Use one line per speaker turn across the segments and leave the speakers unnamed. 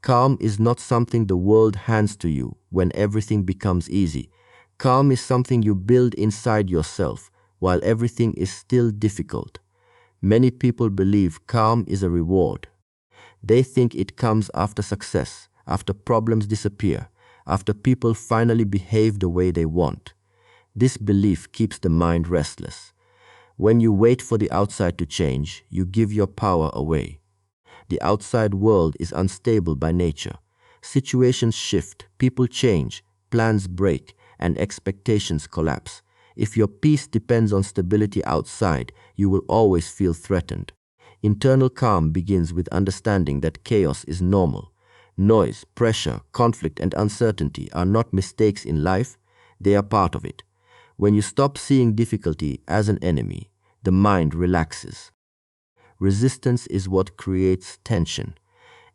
Calm is not something the world hands to you when everything becomes easy. Calm is something you build inside yourself while everything is still difficult. Many people believe calm is a reward. They think it comes after success, after problems disappear, after people finally behave the way they want. This belief keeps the mind restless. When you wait for the outside to change, you give your power away. The outside world is unstable by nature. Situations shift, people change, plans break, and expectations collapse. If your peace depends on stability outside, you will always feel threatened. Internal calm begins with understanding that chaos is normal. Noise, pressure, conflict, and uncertainty are not mistakes in life, they are part of it. When you stop seeing difficulty as an enemy, the mind relaxes. Resistance is what creates tension.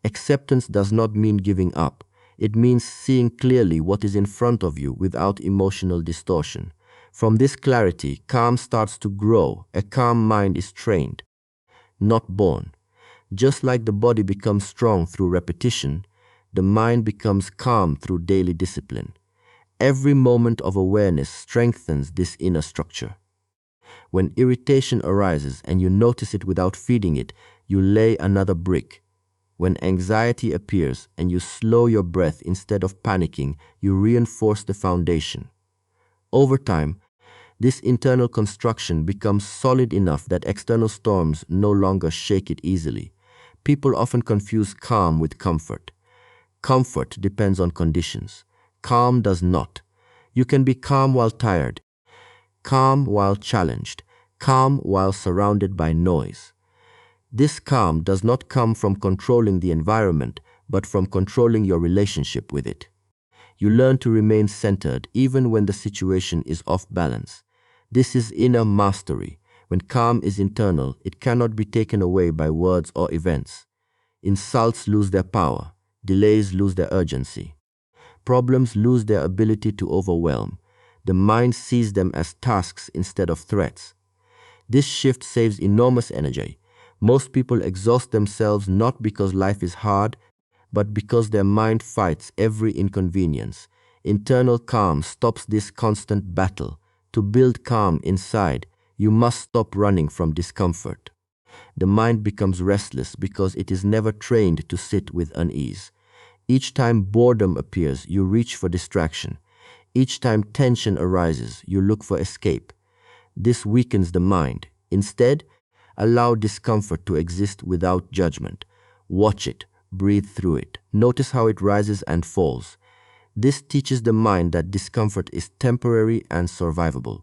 Acceptance does not mean giving up. It means seeing clearly what is in front of you without emotional distortion. From this clarity, calm starts to grow. A calm mind is trained, not born. Just like the body becomes strong through repetition, the mind becomes calm through daily discipline. Every moment of awareness strengthens this inner structure. When irritation arises and you notice it without feeding it, you lay another brick. When anxiety appears and you slow your breath instead of panicking, you reinforce the foundation. Over time, this internal construction becomes solid enough that external storms no longer shake it easily. People often confuse calm with comfort. Comfort depends on conditions. Calm does not. You can be calm while tired, calm while challenged, calm while surrounded by noise. This calm does not come from controlling the environment, but from controlling your relationship with it. You learn to remain centered even when the situation is off balance. This is inner mastery. When calm is internal, it cannot be taken away by words or events. Insults lose their power. Delays lose their urgency. Problems lose their ability to overwhelm. The mind sees them as tasks instead of threats. This shift saves enormous energy. Most people exhaust themselves not because life is hard, but because their mind fights every inconvenience. Internal calm stops this constant battle. To build calm inside, you must stop running from discomfort. The mind becomes restless because it is never trained to sit with unease. Each time boredom appears, you reach for distraction. Each time tension arises, you look for escape. This weakens the mind. Instead, allow discomfort to exist without judgment. Watch it, breathe through it. Notice how it rises and falls. This teaches the mind that discomfort is temporary and survivable.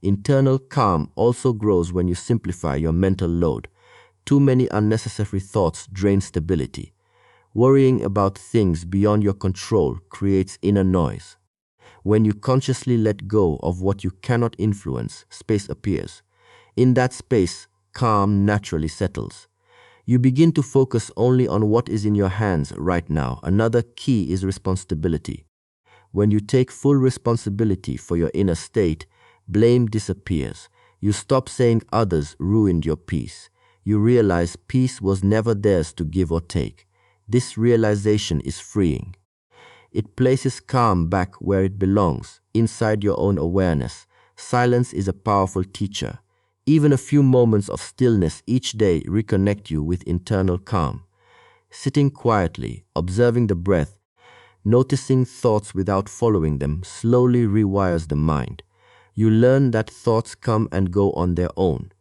Internal calm also grows when you simplify your mental load. Too many unnecessary thoughts drain stability. Worrying about things beyond your control creates inner noise. When you consciously let go of what you cannot influence, space appears. In that space, calm naturally settles. You begin to focus only on what is in your hands right now. Another key is responsibility. When you take full responsibility for your inner state, blame disappears. You stop saying others ruined your peace. You realize peace was never theirs to give or take. This realization is freeing. It places calm back where it belongs, inside your own awareness. Silence is a powerful teacher. Even a few moments of stillness each day reconnect you with internal calm. Sitting quietly, observing the breath, noticing thoughts without following them slowly rewires the mind. You learn that thoughts come and go on their own.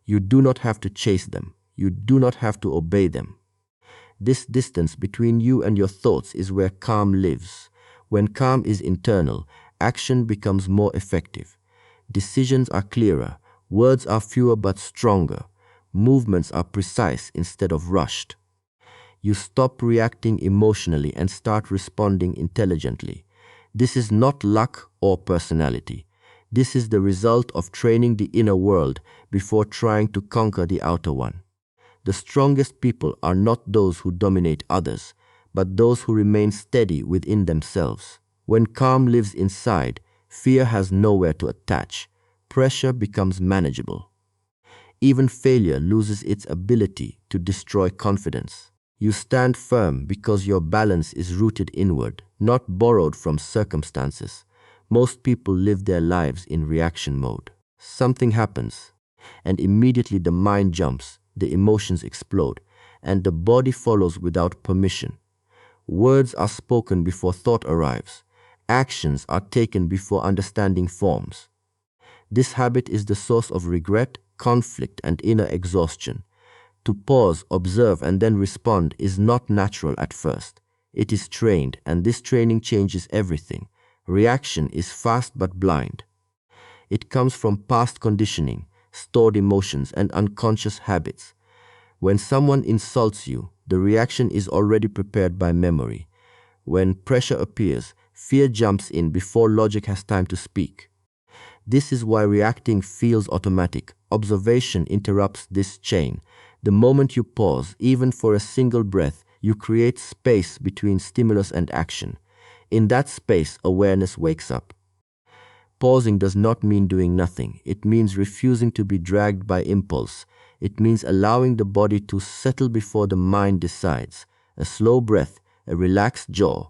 You do not have to chase them. You do not have to obey them. This distance between you and your thoughts is where calm lives. When calm is internal, action becomes more effective. Decisions are clearer. Words are fewer but stronger. Movements are precise instead of rushed. You stop reacting emotionally and start responding intelligently. This is not luck or personality. This is the result of training the inner world before trying to conquer the outer one. The strongest people are not those who dominate others, but those who remain steady within themselves. When calm lives inside, fear has nowhere to attach. Pressure becomes manageable. Even failure loses its ability to destroy confidence. You stand firm because your balance is rooted inward, not borrowed from circumstances. Most people live their lives in reaction mode. Something happens, and immediately the mind jumps, the emotions explode, and the body follows without permission. Words are spoken before thought arrives. Actions are taken before understanding forms. This habit is the source of regret, conflict, and inner exhaustion. To pause, observe, and then respond is not natural at first. It is trained, and this training changes everything. Reaction is fast but blind. It comes from past conditioning, stored emotions, and unconscious habits. When someone insults you, the reaction is already prepared by memory. When pressure appears, fear jumps in before logic has time to speak. This is why reacting feels automatic. Observation interrupts this chain. The moment you pause, even for a single breath, you create space between stimulus and action. In that space, awareness wakes up. Pausing does not mean doing nothing. It means refusing to be dragged by impulse. It means allowing the body to settle before the mind decides. A slow breath, a relaxed jaw,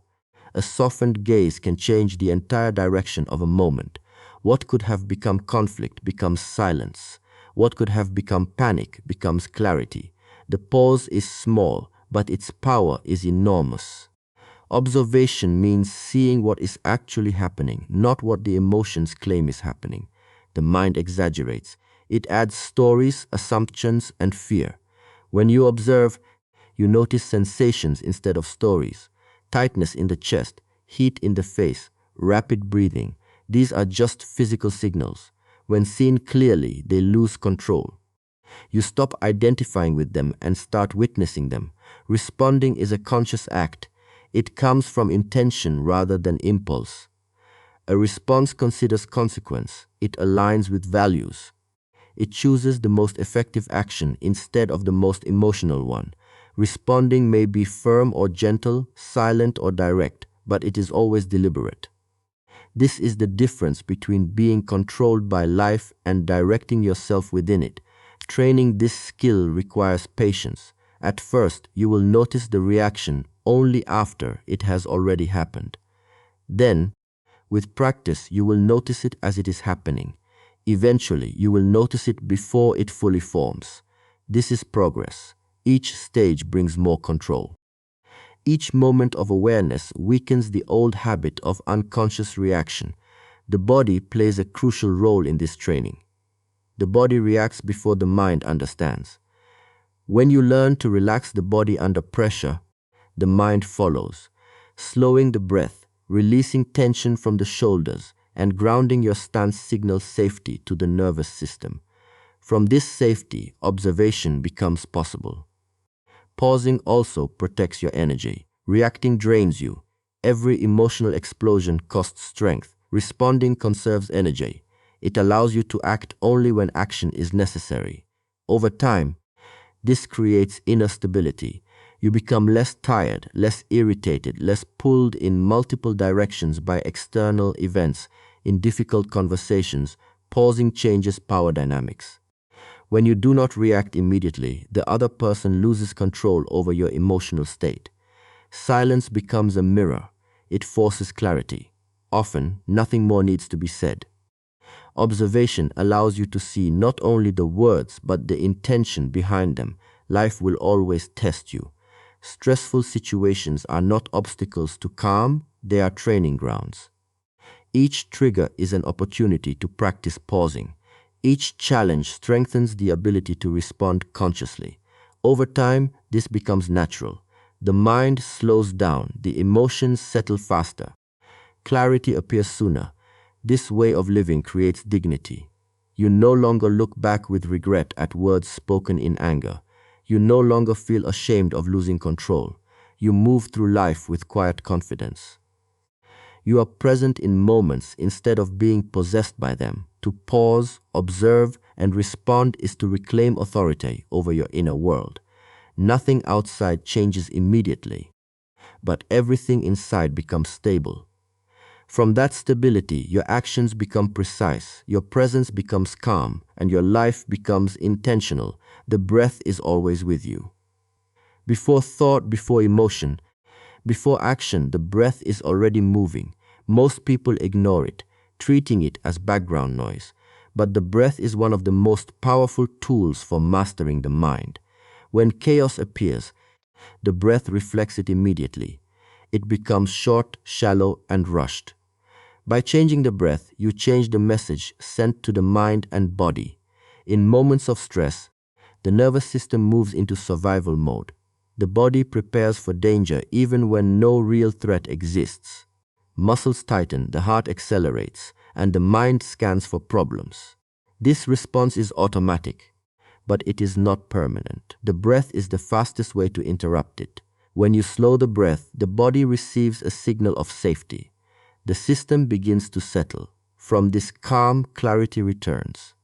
a softened gaze can change the entire direction of a moment. What could have become conflict becomes silence. What could have become panic becomes clarity. The pause is small, but its power is enormous. Observation means seeing what is actually happening, not what the emotions claim is happening. The mind exaggerates. It adds stories, assumptions, and fear. When you observe, you notice sensations instead of stories. Tightness in the chest, heat in the face, rapid breathing. These are just physical signals. When seen clearly, they lose control. You stop identifying with them and start witnessing them. Responding is a conscious act. It comes from intention rather than impulse. A response considers consequence. It aligns with values. It chooses the most effective action instead of the most emotional one. Responding may be firm or gentle, silent or direct, but it is always deliberate. This is the difference between being controlled by life and directing yourself within it. Training this skill requires patience. At first, you will notice the reaction only after it has already happened. Then, with practice, you will notice it as it is happening. Eventually, you will notice it before it fully forms. This is progress. Each stage brings more control. Each moment of awareness weakens the old habit of unconscious reaction. The body plays a crucial role in this training. The body reacts before the mind understands. When you learn to relax the body under pressure, the mind follows, slowing the breath, releasing tension from the shoulders, and grounding your stance signals safety to the nervous system. From this safety, observation becomes possible. Pausing also protects your energy. Reacting drains you. Every emotional explosion costs strength. Responding conserves energy. It allows you to act only when action is necessary. Over time, this creates inner stability. You become less tired, less irritated, less pulled in multiple directions by external events. In difficult conversations, pausing changes power dynamics. When you do not react immediately, the other person loses control over your emotional state. Silence becomes a mirror. It forces clarity. Often, nothing more needs to be said. Observation allows you to see not only the words but the intention behind them. Life will always test you. Stressful situations are not obstacles to calm, they are training grounds. Each trigger is an opportunity to practice pausing. Each challenge strengthens the ability to respond consciously. Over time, this becomes natural. The mind slows down, the emotions settle faster. Clarity appears sooner. This way of living creates dignity. You no longer look back with regret at words spoken in anger. You no longer feel ashamed of losing control. You move through life with quiet confidence. You are present in moments instead of being possessed by them. To pause, observe, and respond is to reclaim authority over your inner world. Nothing outside changes immediately, but everything inside becomes stable. From that stability, your actions become precise, your presence becomes calm, and your life becomes intentional. The breath is always with you. Before thought, before emotion, before action, the breath is already moving. Most people ignore it, treating it as background noise. But the breath is one of the most powerful tools for mastering the mind. When chaos appears, the breath reflects it immediately. It becomes short, shallow, and rushed. By changing the breath, you change the message sent to the mind and body. In moments of stress, the nervous system moves into survival mode. The body prepares for danger even when no real threat exists. Muscles tighten, the heart accelerates, and the mind scans for problems. This response is automatic, but it is not permanent. The breath is the fastest way to interrupt it. When you slow the breath, the body receives a signal of safety. The system begins to settle. From this calm, clarity returns.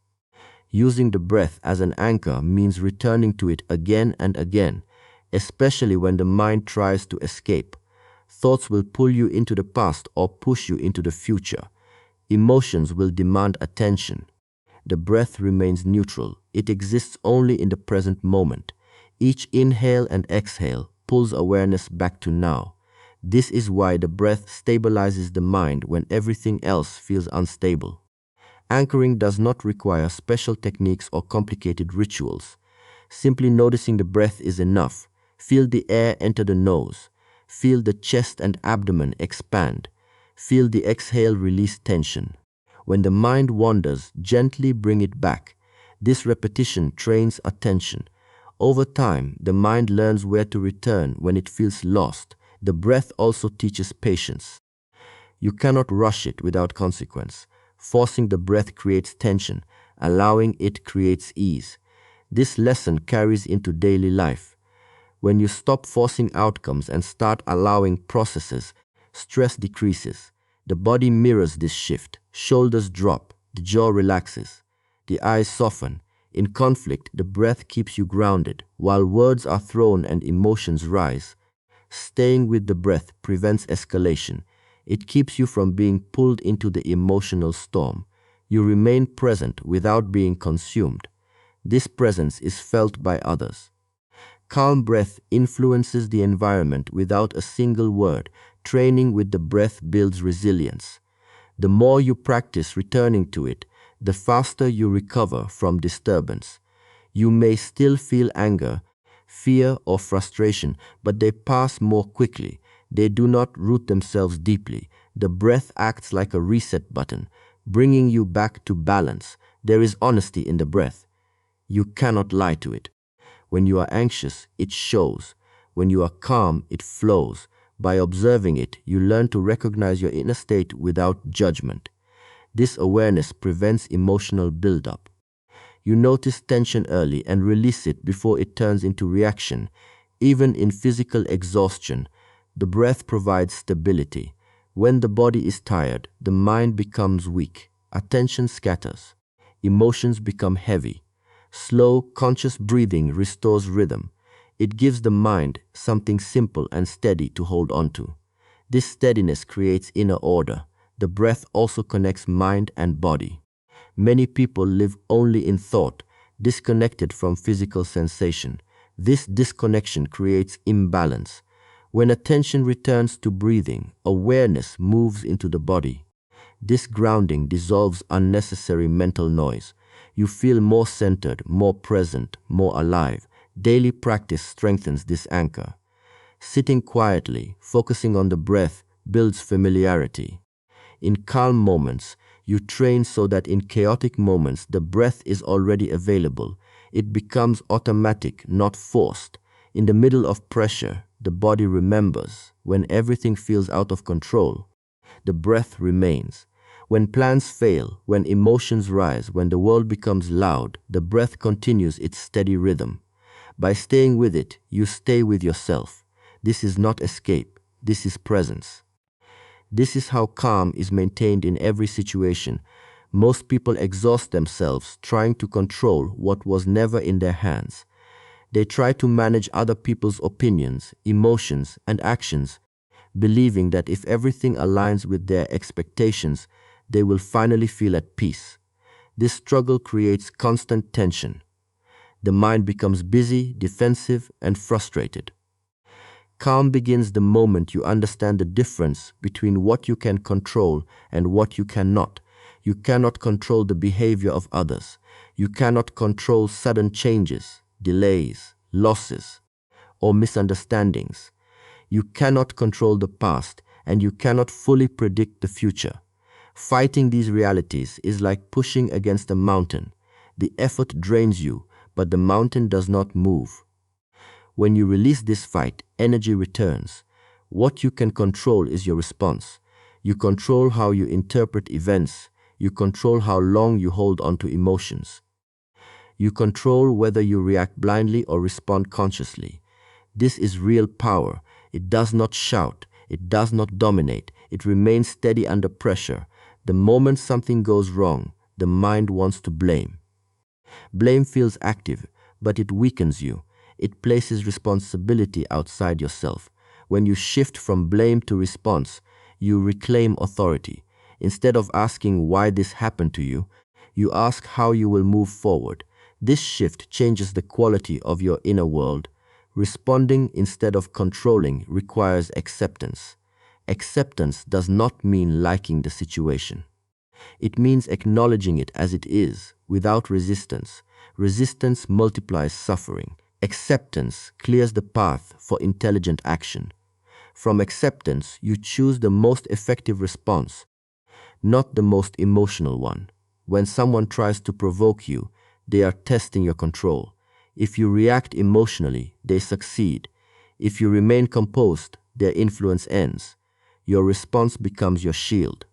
Using the breath as an anchor means returning to it again and again, especially when the mind tries to escape. Thoughts will pull you into the past or push you into the future. Emotions will demand attention. The breath remains neutral. It exists only in the present moment. Each inhale and exhale pulls awareness back to now. This is why the breath stabilizes the mind when everything else feels unstable. Anchoring does not require special techniques or complicated rituals. Simply noticing the breath is enough. Feel the air enter the nose. Feel the chest and abdomen expand. Feel the exhale release tension. When the mind wanders, gently bring it back. This repetition trains attention. Over time, the mind learns where to return when it feels lost. The breath also teaches patience. You cannot rush it without consequence. Forcing the breath creates tension. Allowing it creates ease. This lesson carries into daily life. When you stop forcing outcomes and start allowing processes, stress decreases. The body mirrors this shift. Shoulders drop. The jaw relaxes. The eyes soften. In conflict, the breath keeps you grounded. While words are thrown and emotions rise, staying with the breath prevents escalation. It keeps you from being pulled into the emotional storm. You remain present without being consumed. This presence is felt by others. Calm breath influences the environment without a single word. Training with the breath builds resilience. The more you practice returning to it, the faster you recover from disturbance. You may still feel anger, fear, or frustration, but they pass more quickly. They do not root themselves deeply. The breath acts like a reset button, bringing you back to balance. There is honesty in the breath. You cannot lie to it. When you are anxious, it shows. When you are calm, it flows. By observing it, you learn to recognize your inner state without judgment. This awareness prevents emotional buildup. You notice tension early and release it before it turns into reaction. Even in physical exhaustion, the breath provides stability. When the body is tired, the mind becomes weak. Attention scatters. Emotions become heavy. Slow, conscious breathing restores rhythm. It gives the mind something simple and steady to hold on to. This steadiness creates inner order. The breath also connects mind and body. Many people live only in thought, disconnected from physical sensation. This disconnection creates imbalance. When attention returns to breathing, awareness moves into the body. This grounding dissolves unnecessary mental noise. You feel more centered, more present, more alive. Daily practice strengthens this anchor. Sitting quietly, focusing on the breath, builds familiarity. In calm moments, you train so that in chaotic moments, the breath is already available. It becomes automatic, not forced. In the middle of pressure, the body remembers. When everything feels out of control, the breath remains. When plans fail, when emotions rise, when the world becomes loud, the breath continues its steady rhythm. By staying with it, you stay with yourself. This is not escape. This is presence. This is how calm is maintained in every situation. Most people exhaust themselves trying to control what was never in their hands. They try to manage other people's opinions, emotions, and actions, believing that if everything aligns with their expectations, they will finally feel at peace. This struggle creates constant tension. The mind becomes busy, defensive, and frustrated. Calm begins the moment you understand the difference between what you can control and what you cannot. You cannot control the behavior of others. You cannot control sudden changes, delays, losses, or misunderstandings. You cannot control the past, and you cannot fully predict the future. Fighting these realities is like pushing against a mountain. The effort drains you, but the mountain does not move. When you release this fight, energy returns. What you can control is your response. You control how you interpret events. You control how long you hold on to emotions. You control whether you react blindly or respond consciously. This is real power. It does not shout. It does not dominate. It remains steady under pressure. The moment something goes wrong, the mind wants to blame. Blame feels active, but it weakens you. It places responsibility outside yourself. When you shift from blame to response, you reclaim authority. Instead of asking why this happened to you, you ask how you will move forward. This shift changes the quality of your inner world. Responding instead of controlling requires acceptance. Acceptance does not mean liking the situation. It means acknowledging it as it is, without resistance. Resistance multiplies suffering. Acceptance clears the path for intelligent action. From acceptance, you choose the most effective response, not the most emotional one. When someone tries to provoke you, they are testing your control. If you react emotionally, they succeed. If you remain composed, their influence ends. Your response becomes your shield.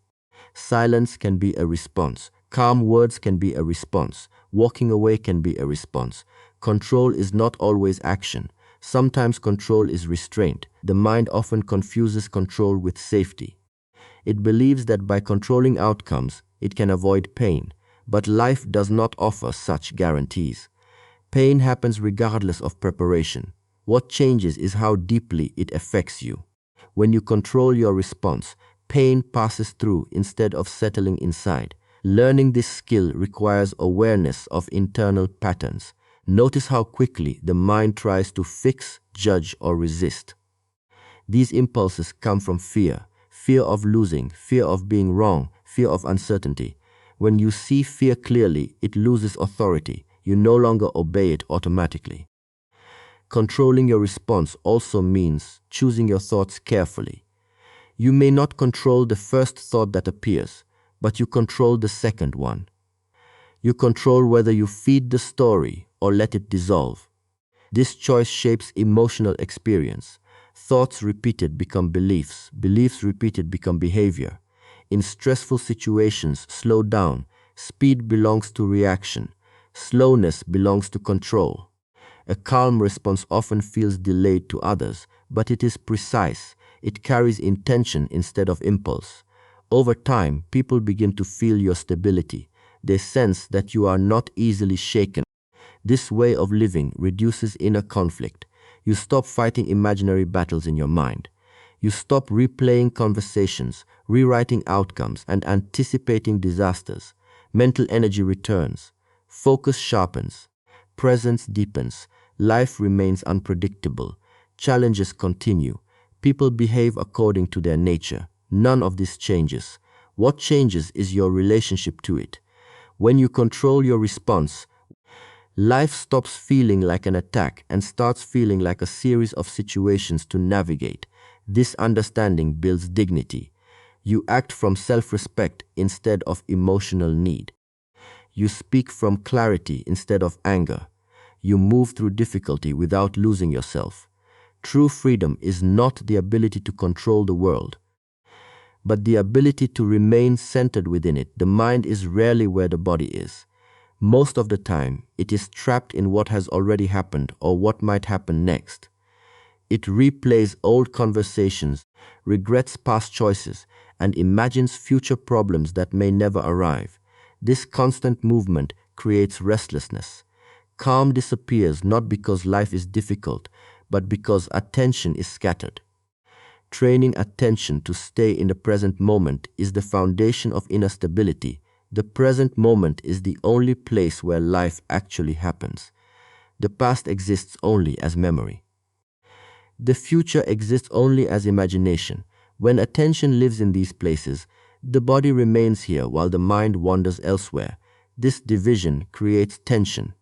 Silence can be a response. Calm words can be a response. Walking away can be a response. Control is not always action. Sometimes control is restraint. The mind often confuses control with safety. It believes that by controlling outcomes, it can avoid pain. But life does not offer such guarantees. Pain happens regardless of preparation. What changes is how deeply it affects you. When you control your response, pain passes through instead of settling inside. Learning this skill requires awareness of internal patterns. Notice how quickly the mind tries to fix, judge, or resist. These impulses come from fear. Fear of losing, fear of being wrong, fear of uncertainty. When you see fear clearly, it loses authority. You no longer obey it automatically. Controlling your response also means choosing your thoughts carefully. You may not control the first thought that appears, but you control the second one. You control whether you feed the story or let it dissolve. This choice shapes emotional experience. Thoughts repeated become beliefs. Beliefs repeated become behavior. In stressful situations, slow down. Speed belongs to reaction. Slowness belongs to control. A calm response often feels delayed to others, but it is precise. It carries intention instead of impulse. Over time, people begin to feel your stability. They sense that you are not easily shaken. This way of living reduces inner conflict. You stop fighting imaginary battles in your mind. You stop replaying conversations, rewriting outcomes, and anticipating disasters. Mental energy returns. Focus sharpens. Presence deepens. Life remains unpredictable. Challenges continue. People behave according to their nature. None of this changes. What changes is your relationship to it. When you control your response, life stops feeling like an attack and starts feeling like a series of situations to navigate. This understanding builds dignity. You act from self-respect instead of emotional need. You speak from clarity instead of anger. You move through difficulty without losing yourself. True freedom is not the ability to control the world, but the ability to remain centered within it. The mind is rarely where the body is. Most of the time, it is trapped in what has already happened or what might happen next. It replays old conversations, regrets past choices, and imagines future problems that may never arrive. This constant movement creates restlessness. Calm disappears not because life is difficult, but because attention is scattered. Training attention to stay in the present moment is the foundation of inner stability. The present moment is the only place where life actually happens. The past exists only as memory. The future exists only as imagination. When attention lives in these places, the body remains here while the mind wanders elsewhere. This division creates tension.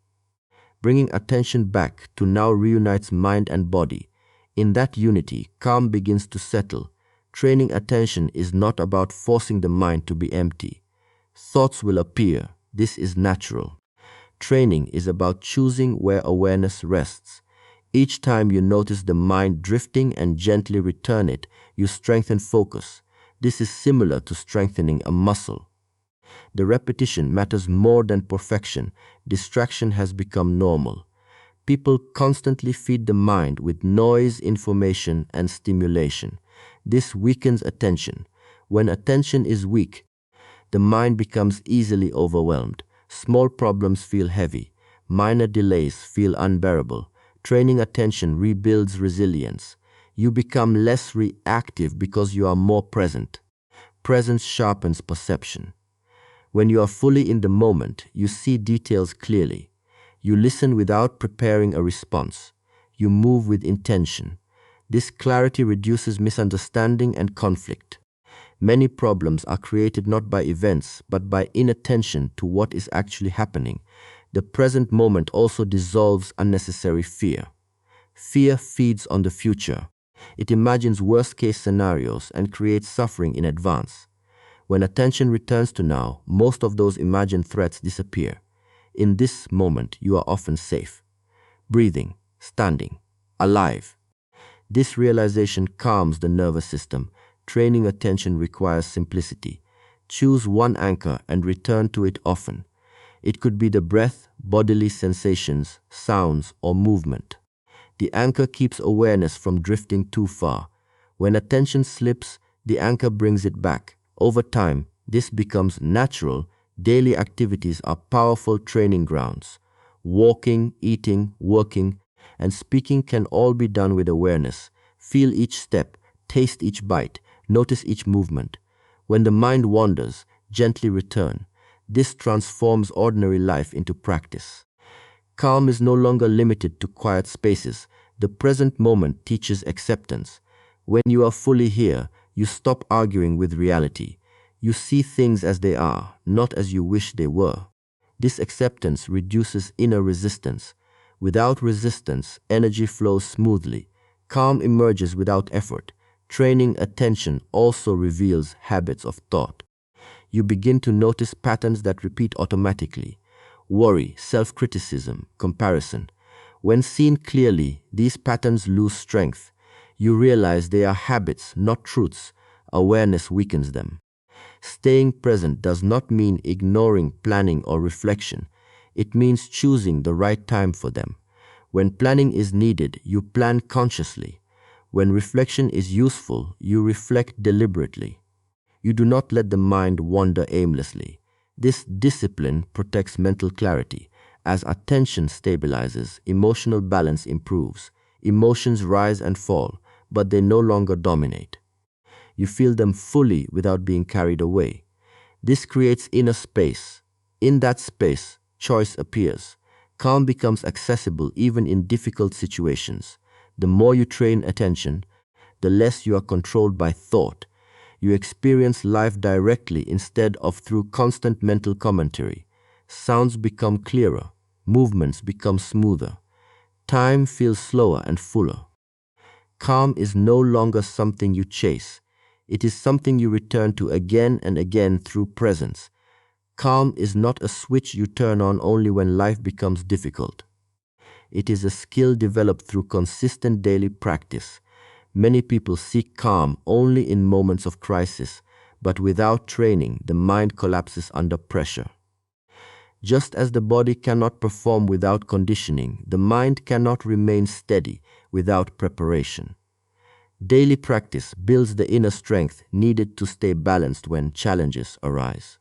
Bringing attention back to now reunites mind and body. In that unity, calm begins to settle. Training attention is not about forcing the mind to be empty. Thoughts will appear. This is natural. Training is about choosing where awareness rests. Each time you notice the mind drifting and gently return it, you strengthen focus. This is similar to strengthening a muscle. The repetition matters more than perfection. Distraction has become normal. People constantly feed the mind with noise, information, and stimulation. This weakens attention. When attention is weak, the mind becomes easily overwhelmed. Small problems feel heavy. Minor delays feel unbearable. Training attention rebuilds resilience. You become less reactive because you are more present. Presence sharpens perception. When you are fully in the moment, you see details clearly. You listen without preparing a response. You move with intention. This clarity reduces misunderstanding and conflict. Many problems are created not by events, but by inattention to what is actually happening. The present moment also dissolves unnecessary fear. Fear feeds on the future. It imagines worst-case scenarios and creates suffering in advance. When attention returns to now, most of those imagined threats disappear. In this moment, you are often safe. Breathing, standing, alive. This realization calms the nervous system. Training attention requires simplicity. Choose one anchor and return to it often. It could be the breath, bodily sensations, sounds, or movement. The anchor keeps awareness from drifting too far. When attention slips, the anchor brings it back. Over time, this becomes natural. Daily activities are powerful training grounds. Walking, eating, working, and speaking can all be done with awareness. Feel each step, taste each bite, notice each movement. When the mind wanders, gently return. This transforms ordinary life into practice. Calm is no longer limited to quiet spaces. The present moment teaches acceptance. When you are fully here, you stop arguing with reality. You see things as they are, not as you wish they were. This acceptance reduces inner resistance. Without resistance, energy flows smoothly. Calm emerges without effort. Training attention also reveals habits of thought. You begin to notice patterns that repeat automatically. Worry, self-criticism, comparison. When seen clearly, these patterns lose strength. You realize they are habits, not truths. Awareness weakens them. Staying present does not mean ignoring planning or reflection. It means choosing the right time for them. When planning is needed, you plan consciously. When reflection is useful, you reflect deliberately. You do not let the mind wander aimlessly. This discipline protects mental clarity. As attention stabilizes, emotional balance improves. Emotions rise and fall, but they no longer dominate. You feel them fully without being carried away. This creates inner space. In that space, choice appears. Calm becomes accessible even in difficult situations. The more you train attention, the less you are controlled by thought. You experience life directly instead of through constant mental commentary. Sounds become clearer. Movements become smoother. Time feels slower and fuller. Calm is no longer something you chase. It is something you return to again and again through presence. Calm is not a switch you turn on only when life becomes difficult. It is a skill developed through consistent daily practice. Many people seek calm only in moments of crisis, but without training, the mind collapses under pressure. Just as the body cannot perform without conditioning, the mind cannot remain steady without preparation. Daily practice builds the inner strength needed to stay balanced when challenges arise.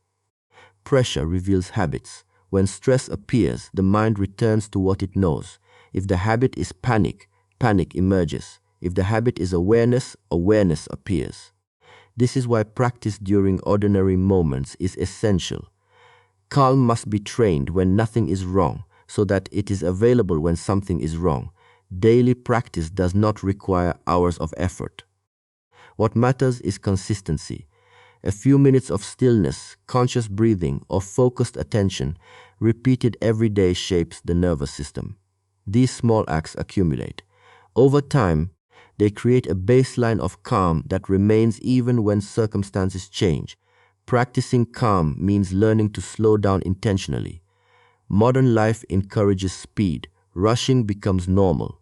Pressure reveals habits. When stress appears, the mind returns to what it knows. If the habit is panic, panic emerges. If the habit is awareness, awareness appears. This is why practice during ordinary moments is essential. Calm must be trained when nothing is wrong, so that it is available when something is wrong. Daily practice does not require hours of effort. What matters is consistency. A few minutes of stillness, conscious breathing, or focused attention, repeated every day, shapes the nervous system. These small acts accumulate. Over time, they create a baseline of calm that remains even when circumstances change. Practicing calm means learning to slow down intentionally. Modern life encourages speed. Rushing becomes normal.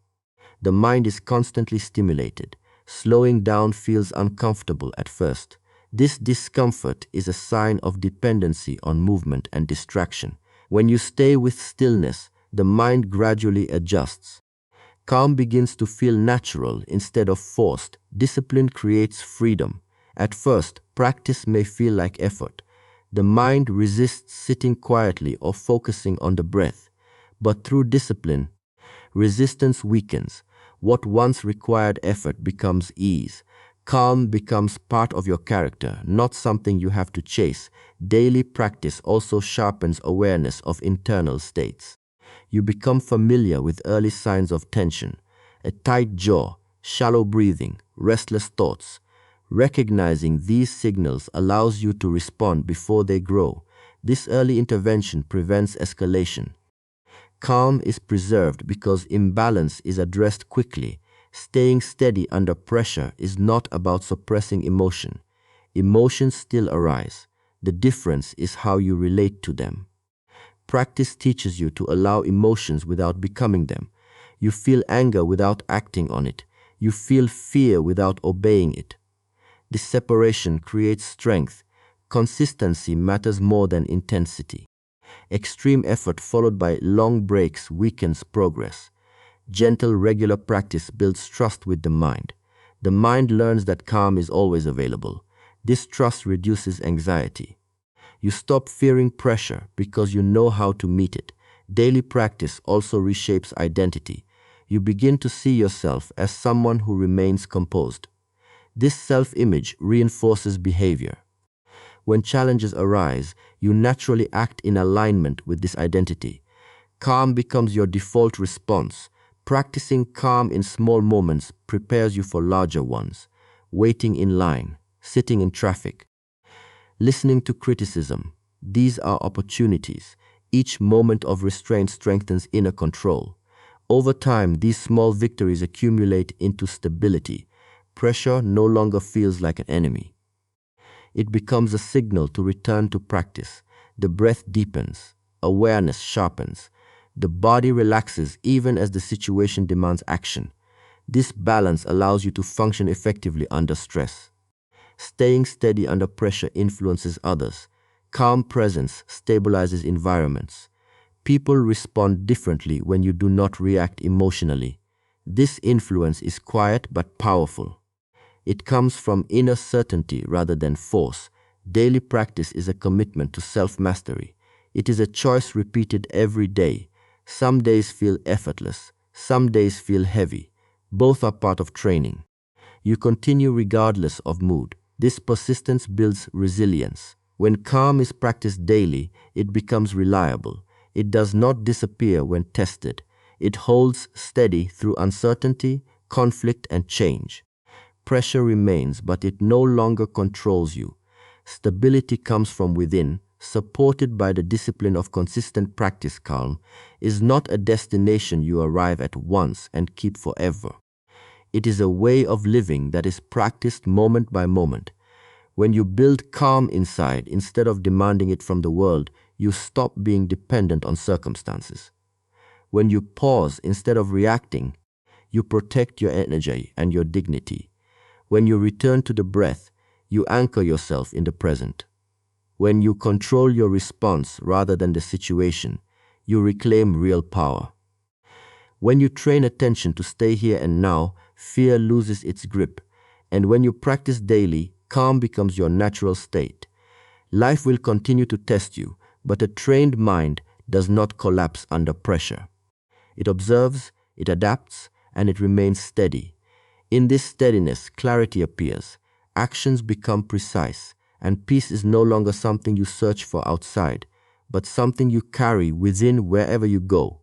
The mind is constantly stimulated. Slowing down feels uncomfortable at first. This discomfort is a sign of dependency on movement and distraction. When you stay with stillness, the mind gradually adjusts. Calm begins to feel natural instead of forced. Discipline creates freedom. At first, practice may feel like effort. The mind resists sitting quietly or focusing on the breath. But through discipline, resistance weakens. What once required effort becomes ease. Calm becomes part of your character, not something you have to chase. Daily practice also sharpens awareness of internal states. You become familiar with early signs of tension, a tight jaw, shallow breathing, restless thoughts. Recognizing these signals allows you to respond before they grow. This early intervention prevents escalation. Calm is preserved because imbalance is addressed quickly. Staying steady under pressure is not about suppressing emotion. Emotions still arise. The difference is how you relate to them. Practice teaches you to allow emotions without becoming them. You feel anger without acting on it. You feel fear without obeying it. This separation creates strength. Consistency matters more than intensity. Extreme effort followed by long breaks weakens progress. Gentle, regular practice builds trust with the mind. The mind learns that calm is always available. This trust reduces anxiety. You stop fearing pressure because you know how to meet it. Daily practice also reshapes identity. You begin to see yourself as someone who remains composed. This self-image reinforces behavior. When challenges arise, you naturally act in alignment with this identity. Calm becomes your default response. Practicing calm in small moments prepares you for larger ones. Waiting in line, sitting in traffic, listening to criticism. These are opportunities. Each moment of restraint strengthens inner control. Over time, these small victories accumulate into stability. Pressure no longer feels like an enemy. It becomes a signal to return to practice. The breath deepens. Awareness sharpens. The body relaxes even as the situation demands action. This balance allows you to function effectively under stress. Staying steady under pressure influences others. Calm presence stabilizes environments. People respond differently when you do not react emotionally. This influence is quiet but powerful. It comes from inner certainty rather than force. Daily practice is a commitment to self-mastery. It is a choice repeated every day. Some days feel effortless. Some days feel heavy. Both are part of training. You continue regardless of mood. This persistence builds resilience. When calm is practiced daily, it becomes reliable. It does not disappear when tested. It holds steady through uncertainty, conflict, and change. Pressure remains, but it no longer controls you. Stability comes from within, supported by the discipline of consistent practice. Calm is not a destination you arrive at once and keep forever. It is a way of living that is practiced moment by moment. When you build calm inside instead of demanding it from the world, you stop being dependent on circumstances. When you pause instead of reacting, you protect your energy and your dignity. When you return to the breath, you anchor yourself in the present. When you control your response rather than the situation, you reclaim real power. When you train attention to stay here and now, fear loses its grip. And when you practice daily, calm becomes your natural state. Life will continue to test you, but a trained mind does not collapse under pressure. It observes, it adapts, and it remains steady. In this steadiness, clarity appears, actions become precise, and peace is no longer something you search for outside, but something you carry within wherever you go.